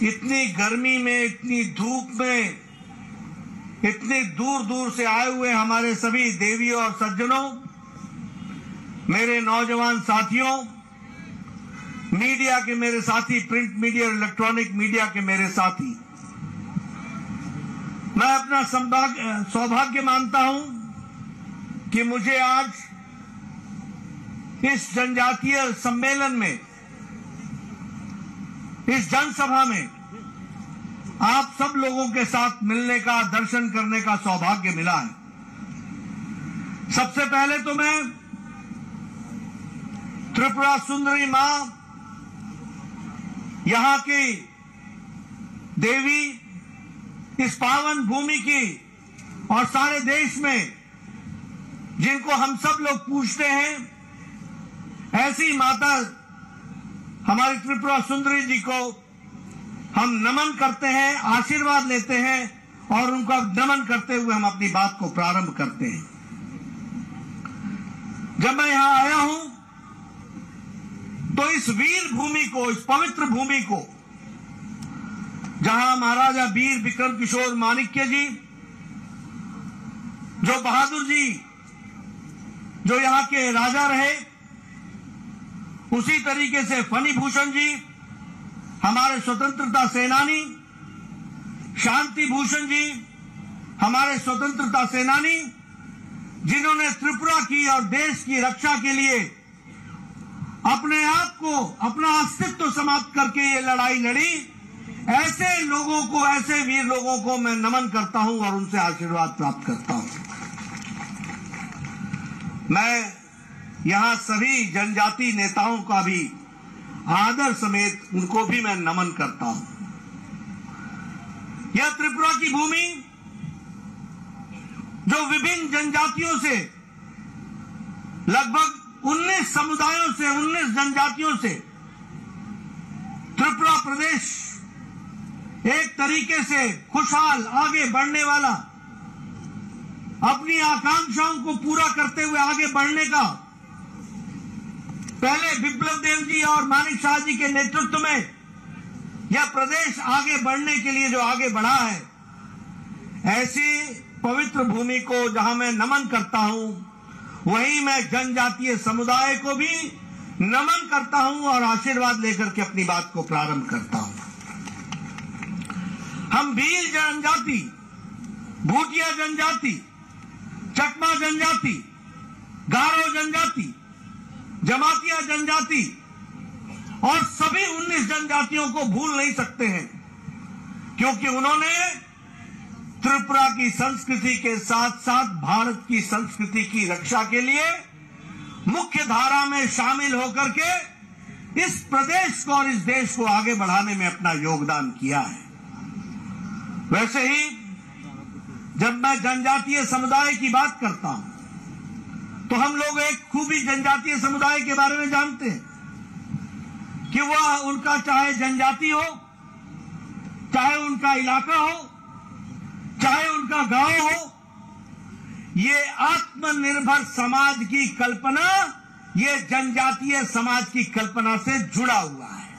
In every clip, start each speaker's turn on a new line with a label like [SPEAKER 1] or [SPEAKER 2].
[SPEAKER 1] इतनी गर्मी में, इतनी धूप में, इतनी दूर दूर से आए हुए हमारे सभी देवियों और सज्जनों, मेरे नौजवान साथियों, मीडिया के मेरे साथी, प्रिंट मीडिया और इलेक्ट्रॉनिक मीडिया के मेरे साथी, मैं अपना सौभाग्य मानता हूं कि मुझे आज इस जनजातीय सम्मेलन में, इस जनसभा में आप सब लोगों के साथ मिलने का, दर्शन करने का सौभाग्य मिला है। सबसे पहले तो मैं त्रिपुरा सुंदरी मां, यहां की देवी, इस पावन भूमि की और सारे देश में जिनको हम सब लोग पूजते हैं, ऐसी माता हमारी त्रिपुरा सुंदरी जी को हम नमन करते हैं, आशीर्वाद लेते हैं और उनका नमन करते हुए हम अपनी बात को प्रारंभ करते हैं। जब मैं यहां आया हूं तो इस वीर भूमि को, इस पवित्र भूमि को, जहां महाराजा वीर विक्रम किशोर माणिक्य जी, जो बहादुर जी, जो यहां के राजा रहे, उसी तरीके से फनी भूषण जी, हमारे स्वतंत्रता सेनानी, शांति भूषण जी, हमारे स्वतंत्रता सेनानी, जिन्होंने त्रिपुरा की और देश की रक्षा के लिए अपने आप को, अपना अस्तित्व समाप्त करके ये लड़ाई लड़ी, ऐसे लोगों को, ऐसे वीर लोगों को मैं नमन करता हूं और उनसे आशीर्वाद प्राप्त करता हूं। मैं यहां सभी जनजाति नेताओं का भी आदर समेत उनको भी मैं नमन करता हूं। यह त्रिपुरा की भूमि जो विभिन्न जनजातियों से, लगभग 19 समुदायों से, 19 जनजातियों से त्रिपुरा प्रदेश एक तरीके से खुशहाल, आगे बढ़ने वाला, अपनी आकांक्षाओं को पूरा करते हुए आगे बढ़ने का, पहले विप्लव देव जी और मानिक शाह जी के नेतृत्व में यह प्रदेश आगे बढ़ने के लिए जो आगे बढ़ा है, ऐसी पवित्र भूमि को जहां मैं नमन करता हूं, वहीं मैं जनजातीय समुदाय को भी नमन करता हूं और आशीर्वाद लेकर के अपनी बात को प्रारंभ करता हूं। हम भील जनजाति, भूटिया जनजाति, चकमा जनजाति, गारो जनजाति, जमातिया जनजाति और सभी 19 जनजातियों को भूल नहीं सकते हैं, क्योंकि उन्होंने त्रिपुरा की संस्कृति के साथ साथ भारत की संस्कृति की रक्षा के लिए मुख्य धारा में शामिल होकर के इस प्रदेश को और इस देश को आगे बढ़ाने में अपना योगदान किया है। वैसे ही जब मैं जनजातीय समुदाय की बात करता हूं तो हम लोग एक खूबी जनजातीय समुदाय के बारे में जानते हैं कि वह, उनका चाहे जनजाति हो, चाहे उनका इलाका हो, चाहे उनका गांव हो, ये आत्मनिर्भर समाज की कल्पना, ये जनजातीय समाज की कल्पना से जुड़ा हुआ है।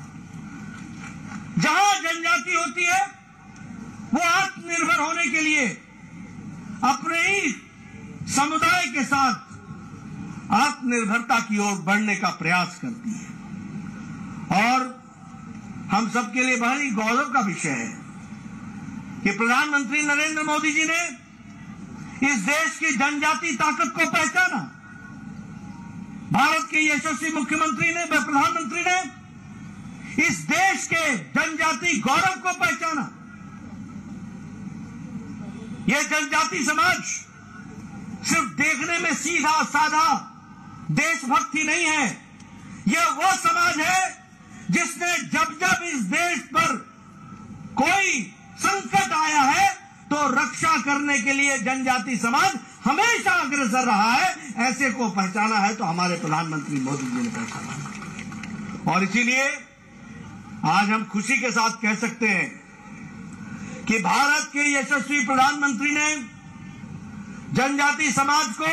[SPEAKER 1] जहां जनजाति होती है वो आत्मनिर्भर होने के लिए अपने ही समुदाय के साथ आत्मनिर्भरता की ओर बढ़ने का प्रयास करती है। और हम सबके लिए बड़ा ही गौरव का विषय है कि प्रधानमंत्री नरेंद्र मोदी जी ने इस देश की जनजाति ताकत को पहचाना। भारत के यशस्वी मुख्यमंत्री ने, प्रधानमंत्री ने इस देश के जनजाति गौरव को पहचाना। यह जनजाति समाज सिर्फ देखने में सीधा साधा देशभक्ति नहीं है, यह वो समाज है जिसने जब जब इस देश पर कोई संकट आया है तो रक्षा करने के लिए जनजाति समाज हमेशा अग्रसर रहा है। ऐसे को पहचाना है तो हमारे प्रधानमंत्री मोदी जी ने पहचाना। और इसीलिए आज हम खुशी के साथ कह सकते हैं कि भारत के यशस्वी प्रधानमंत्री ने जनजाति समाज को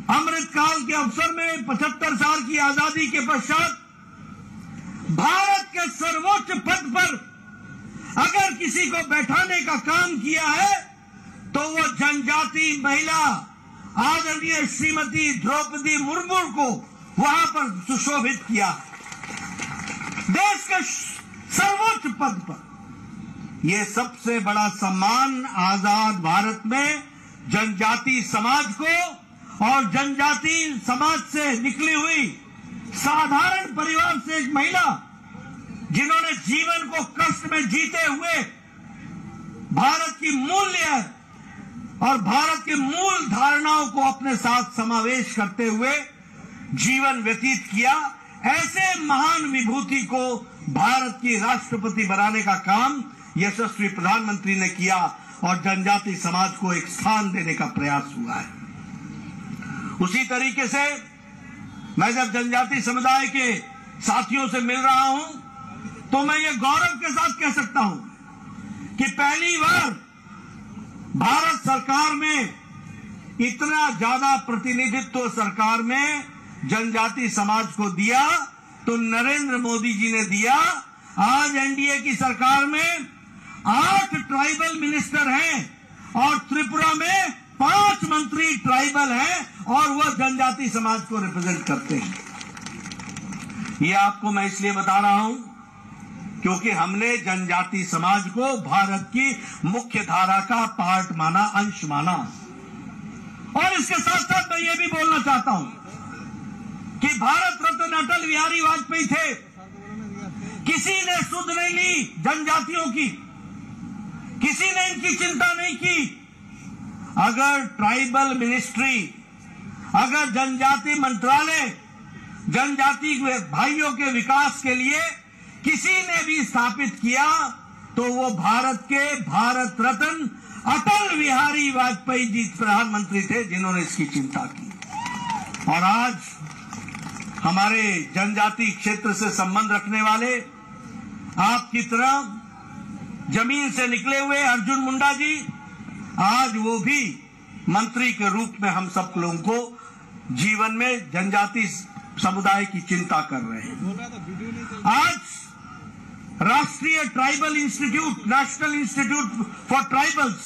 [SPEAKER 1] अमृतकाल के अवसर में 75 साल की आजादी के पश्चात भारत के सर्वोच्च पद पर अगर किसी को बैठाने का काम किया है तो वो जनजाति महिला आदरणीय श्रीमती द्रौपदी मुर्मू को वहां पर सुशोभित किया है। देश के सर्वोच्च पद पर यह सबसे बड़ा सम्मान आजाद भारत में जनजाति समाज को और जनजाति समाज से निकली हुई साधारण परिवार से एक महिला जिन्होंने जीवन को कष्ट में जीते हुए भारत की मूल्य और भारत की मूल धारणाओं को अपने साथ समावेश करते हुए जीवन व्यतीत किया, ऐसे महान विभूति को भारत की राष्ट्रपति बनाने का काम यशस्वी प्रधानमंत्री ने किया और जनजाति समाज को एक स्थान देने का प्रयास हुआ है। उसी तरीके से मैं जब जनजाति समुदाय के साथियों से मिल रहा हूं तो मैं ये गौरव के साथ कह सकता हूं कि पहली बार भारत सरकार में इतना ज्यादा प्रतिनिधित्व सरकार में जनजाति समाज को दिया तो नरेंद्र मोदी जी ने दिया। आज एनडीए की सरकार में 8 ट्राइबल मिनिस्टर हैं और त्रिपुरा में 5 मंत्री ट्राइबल हैं और वह जनजाति समाज को रिप्रेजेंट करते हैं। ये आपको मैं इसलिए बता रहा हूं क्योंकि हमने जनजाति समाज को भारत की मुख्य धारा का पार्ट माना, अंश माना। और इसके साथ साथ मैं ये भी बोलना चाहता हूं कि भारत रत्न अटल बिहारी वाजपेयी थे, किसी ने सुध नहीं ली जनजातियों की, किसी ने इनकी चिंता नहीं की। अगर ट्राइबल मिनिस्ट्री, अगर जनजाति मंत्रालय जनजाति भाइयों के विकास के लिए किसी ने भी स्थापित किया तो वो भारत के भारत रत्न अटल बिहारी वाजपेयी जी प्रधानमंत्री थे जिन्होंने इसकी चिंता की। और आज हमारे जनजाति क्षेत्र से संबंध रखने वाले आपकी तरह जमीन से निकले हुए अर्जुन मुंडा जी, आज वो भी मंत्री के रूप में हम सब लोगों को जीवन में जनजाति समुदाय की चिंता कर रहे हैं। आज राष्ट्रीय tribal institute, national institute for tribals,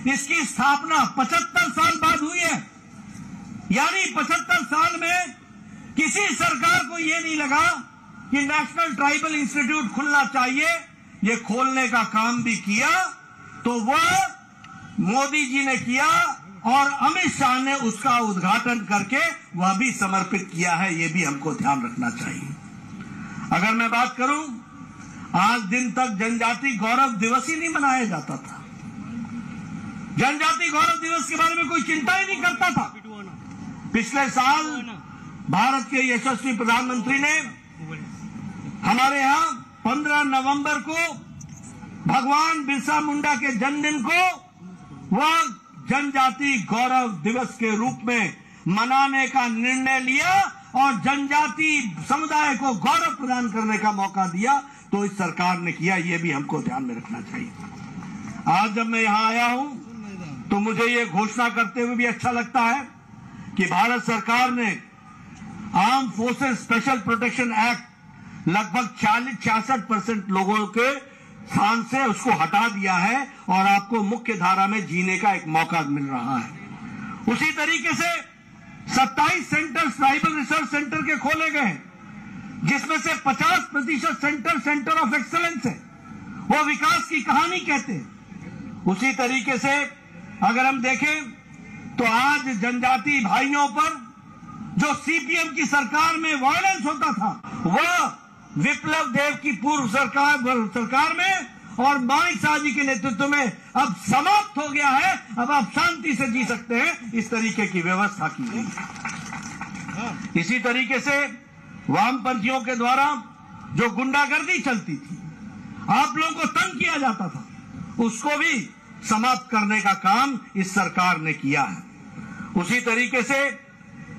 [SPEAKER 1] इसकी स्थापना 75 साल बाद हुई है। यानी 75 साल में किसी सरकार को ये नहीं लगा कि नेशनल ट्राइबल इंस्टीट्यूट खुलना चाहिए। ये खोलने का काम भी किया तो वह मोदी जी ने किया और अमित शाह ने उसका उद्घाटन करके वह भी समर्पित किया है। ये भी हमको ध्यान रखना चाहिए। अगर मैं बात करूं, आज दिन तक जनजाति गौरव दिवस ही नहीं मनाया जाता था। जनजाति गौरव दिवस के बारे में कोई चिंता ही नहीं करता था। पिछले साल भारत के यशस्वी प्रधानमंत्री ने हमारे यहां 15 नवंबर को भगवान बिरसा मुंडा के जन्मदिन को वह जनजाति गौरव दिवस के रूप में मनाने का निर्णय लिया और जनजाति समुदाय को गौरव प्रदान करने का मौका दिया। तो इस सरकार ने किया, ये भी हमको ध्यान में रखना चाहिए। आज जब मैं यहां आया हूं तो मुझे ये घोषणा करते हुए भी अच्छा लगता है कि भारत सरकार ने arm forces special protection act लगभग 46-66% लोगों के स्थान से उसको हटा दिया है और आपको मुख्य धारा में जीने का एक मौका मिल रहा है। उसी तरीके से 27 सेंटर ट्राइबल रिसर्च सेंटर के खोले गए हैं, जिसमें से 50% सेंटर ऑफ एक्सेलेंस है, वो विकास की कहानी कहते हैं। उसी तरीके से अगर हम देखें तो आज जनजाति भाइयों पर जो सीपीएम की सरकार में वायलेंस होता था वह विप्लव देव की पूर्व सरकार में और मानिक शाह जी के नेतृत्व में अब समाप्त हो गया है। अब आप शांति से जी सकते हैं, इस तरीके की व्यवस्था की गई। इसी तरीके से वामपंथियों के द्वारा जो गुंडागर्दी चलती थी, आप लोगों को तंग किया जाता था, उसको भी समाप्त करने का काम इस सरकार ने किया है। उसी तरीके से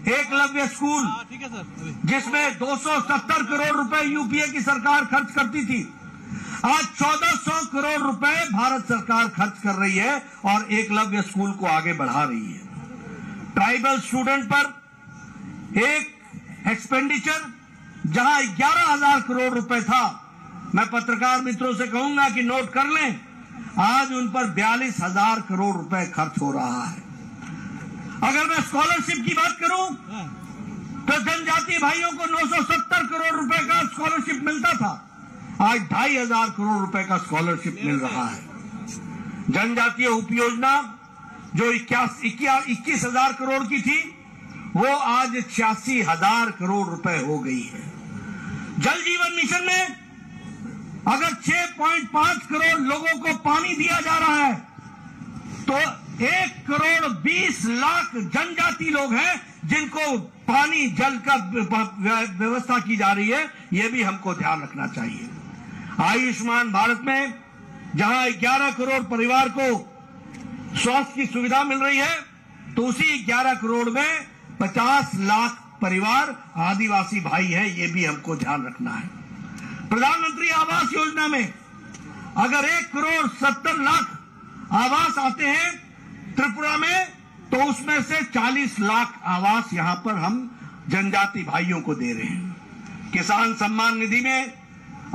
[SPEAKER 1] एकलव्य स्कूल, जिसमें 270 करोड़ रुपए यूपीए की सरकार खर्च करती थी, आज 1400 करोड़ रुपए भारत सरकार खर्च कर रही है और एकलव्य स्कूल को आगे बढ़ा रही है। ट्राइबल स्टूडेंट पर एक एक्सपेंडिचर जहां 11,000 करोड़ रुपए था, मैं पत्रकार मित्रों से कहूंगा कि नोट कर लें, आज उन पर 42,000 करोड़ रुपए खर्च हो रहा है। अगर मैं स्कॉलरशिप की बात करूं तो जनजातीय भाइयों को 970 करोड़ रुपए का स्कॉलरशिप मिलता था, आज 2,500 करोड़ रुपए का स्कॉलरशिप मिल रहा है। जनजातीय उपयोजना जो 21,000 करोड़ की थी वो आज 86,000 करोड़ रुपए हो गई है। जल जीवन मिशन में अगर 6.5 करोड़ लोगों को पानी दिया जा रहा है तो 1 करोड़ 20 लाख जनजाति लोग हैं जिनको पानी जल का व्यवस्था की जा रही है। यह भी हमको ध्यान रखना चाहिए। आयुष्मान भारत में जहां 11 करोड़ परिवार को स्वास्थ्य की सुविधा मिल रही है तो उसी 11 करोड़ में 50 लाख परिवार आदिवासी भाई हैं। ये भी हमको ध्यान रखना है। प्रधानमंत्री आवास योजना में अगर 1 करोड़ 70 लाख आवास आते हैं त्रिपुरा में तो उसमें से 40 लाख आवास यहां पर हम जनजाति भाइयों को दे रहे हैं। किसान सम्मान निधि में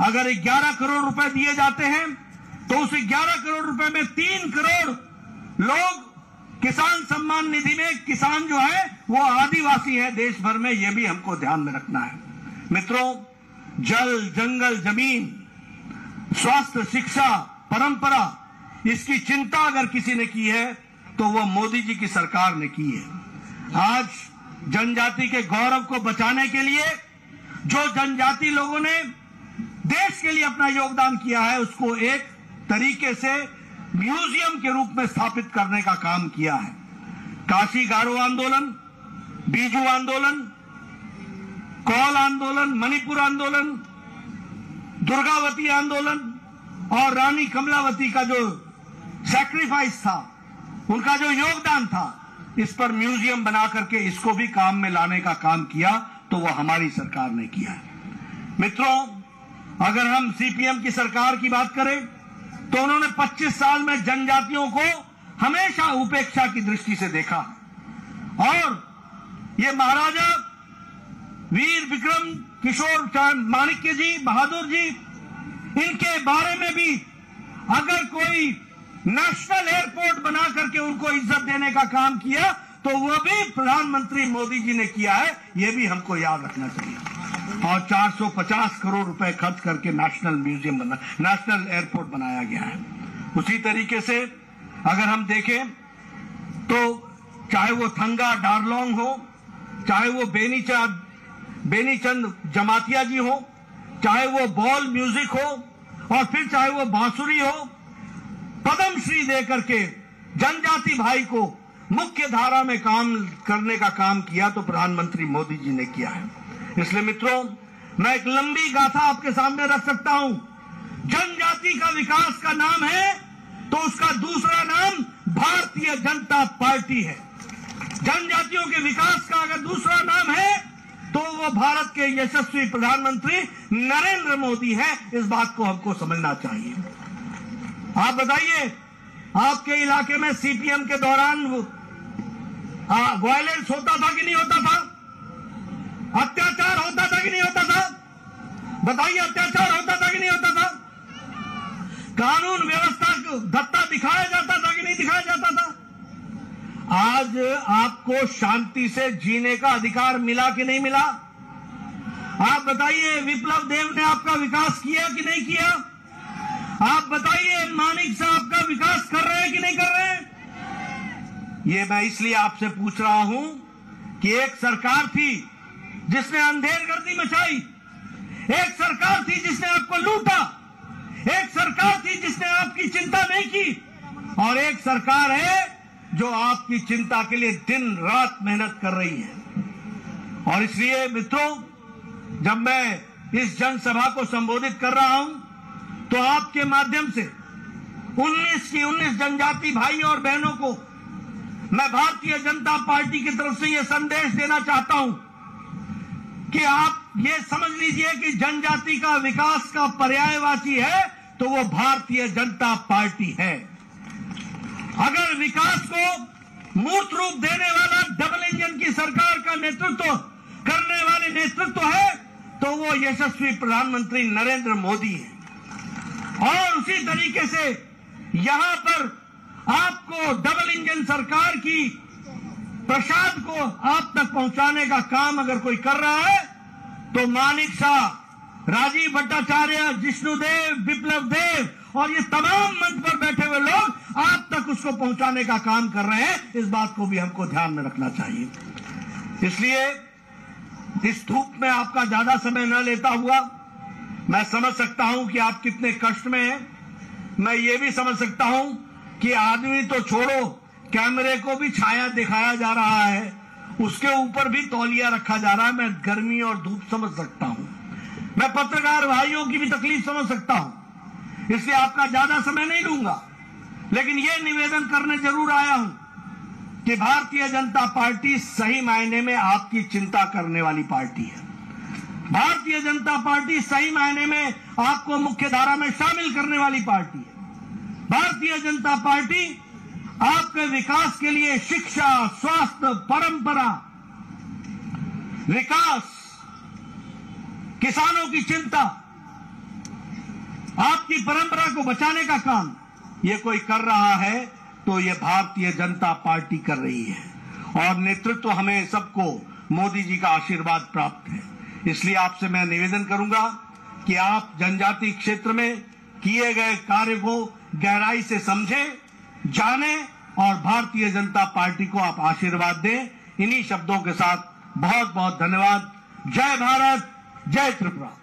[SPEAKER 1] अगर 11 करोड़ रुपए दिए जाते हैं तो उस 11 करोड़ रुपए में 3 करोड़ लोग किसान सम्मान निधि में, किसान जो है वो आदिवासी है देश भर में। ये भी हमको ध्यान में रखना है। मित्रों, जल, जंगल, जमीन, स्वास्थ्य, शिक्षा, परंपरा, इसकी चिंता अगर किसी ने की है तो वो मोदी जी की सरकार ने की है। आज जनजाति के गौरव को बचाने के लिए जो जनजाति लोगों ने देश के लिए अपना योगदान किया है उसको एक तरीके से म्यूजियम के रूप में स्थापित करने का काम किया है। काशी गारो आंदोलन, बीजू आंदोलन, कौल आंदोलन, मणिपुर आंदोलन, दुर्गावती आंदोलन और रानी कमलावती का जो सैक्रिफाइस था, उनका जो योगदान था, इस पर म्यूजियम बना करके इसको भी काम में लाने का काम किया तो वो हमारी सरकार ने किया है। मित्रों, अगर हम सीपीएम की सरकार की बात करें तो उन्होंने 25 साल में जनजातियों को हमेशा उपेक्षा की दृष्टि से देखा और ये महाराजा वीर विक्रम किशोर माणिक्य जी, बहादुर जी, इनके बारे में भी अगर कोई नेशनल एयरपोर्ट बना करके उनको इज्जत देने का काम किया तो वो भी प्रधानमंत्री मोदी जी ने किया है। ये भी हमको याद रखना चाहिए। और 450 करोड़ रुपए खर्च करके नेशनल एयरपोर्ट बनाया गया है। उसी तरीके से अगर हम देखें तो चाहे वो थंगा डारलोंग हो, चाहे वो बेनीचंद जमातिया जी हो, चाहे वो बॉल म्यूजिक हो और फिर चाहे वो बांसुरी हो, पद्म श्री दे करके जनजाति भाई को मुख्य धारा में काम करने का काम किया तो प्रधानमंत्री मोदी जी ने किया है। इसलिए मित्रों, मैं एक लंबी गाथा आपके सामने रख सकता हूं। जनजाति का विकास का नाम है तो उसका दूसरा नाम भारतीय जनता पार्टी है। जनजातियों के विकास का अगर दूसरा नाम है तो वो भारत के यशस्वी प्रधानमंत्री नरेंद्र मोदी है। इस बात को हमको समझना चाहिए। आप बताइए, आपके इलाके में सीपीएम के दौरान वायलेंस होता था कि नहीं होता था? अत्याचार होता था कि नहीं होता था? बताइए, अत्याचार होता था कि नहीं होता था? कानून व्यवस्था को धत्ता दिखाया जाता था कि नहीं दिखाया जाता था? आज आपको शांति से जीने का अधिकार मिला कि नहीं मिला? आप बताइए, विप्लव देव ने आपका विकास किया कि नहीं किया? आप बताइए, मानिक साहब का विकास कर रहे हैं कि नहीं कर रहे हैं? ये मैं इसलिए आपसे पूछ रहा हूं कि एक सरकार थी जिसने अंधेरगर्दी मचाई, एक सरकार थी जिसने आपको लूटा, एक सरकार थी जिसने आपकी चिंता नहीं की और एक सरकार है जो आपकी चिंता के लिए दिन रात मेहनत कर रही है। और इसलिए मित्रों, जब मैं इस जनसभा को संबोधित कर रहा हूं तो आपके माध्यम से 19 जनजाति भाई और बहनों को मैं भारतीय जनता पार्टी की तरफ से यह संदेश देना चाहता हूं कि आप ये समझ लीजिए कि जनजाति का विकास का पर्यायवाची है तो वो भारतीय जनता पार्टी है। अगर विकास को मूर्त रूप देने वाला डबल इंजन की सरकार का नेतृत्व करने वाले नेतृत्व है तो वो यशस्वी प्रधानमंत्री नरेंद्र मोदी है। और उसी तरीके से यहां पर आपको डबल इंजन सरकार की प्रसाद को आप तक पहुंचाने का काम अगर कोई कर रहा है तो मानिक शाह, राजीव भट्टाचार्य, जिष्णुदेव, बिप्लब देव और ये तमाम मंच पर बैठे हुए लोग आप तक उसको पहुंचाने का काम कर रहे हैं। इस बात को भी हमको ध्यान में रखना चाहिए। इसलिए इस धूप में आपका ज्यादा समय न लेता हुआ, मैं समझ सकता हूं कि आप कितने कष्ट में हैं। मैं ये भी समझ सकता हूं कि आदमी तो छोड़ो, कैमरे को भी छाया दिखाया जा रहा है, उसके ऊपर भी तौलिया रखा जा रहा है। मैं गर्मी और धूप समझ सकता हूं, मैं पत्रकार भाइयों की भी तकलीफ समझ सकता हूं, इसलिए आपका ज्यादा समय नहीं लूंगा। लेकिन यह निवेदन करने जरूर आया हूं कि भारतीय जनता पार्टी सही मायने में आपकी चिंता करने वाली पार्टी है। भारतीय जनता पार्टी सही मायने में आपको मुख्य धारा में शामिल करने वाली पार्टी है। भारतीय जनता पार्टी आपके विकास के लिए शिक्षा, स्वास्थ्य, परंपरा, विकास, किसानों की चिंता, आपकी परंपरा को बचाने का काम ये कोई कर रहा है तो ये भारतीय जनता पार्टी कर रही है। और नेतृत्व हमें सबको मोदी जी का आशीर्वाद प्राप्त है। इसलिए आपसे मैं निवेदन करूंगा कि आप जनजाति क्षेत्र में किए गए कार्य को गहराई से समझें, जानें और भारतीय जनता पार्टी को आप आशीर्वाद दें। इन्हीं शब्दों के साथ बहुत बहुत धन्यवाद। जय भारत, जय त्रिपुरा।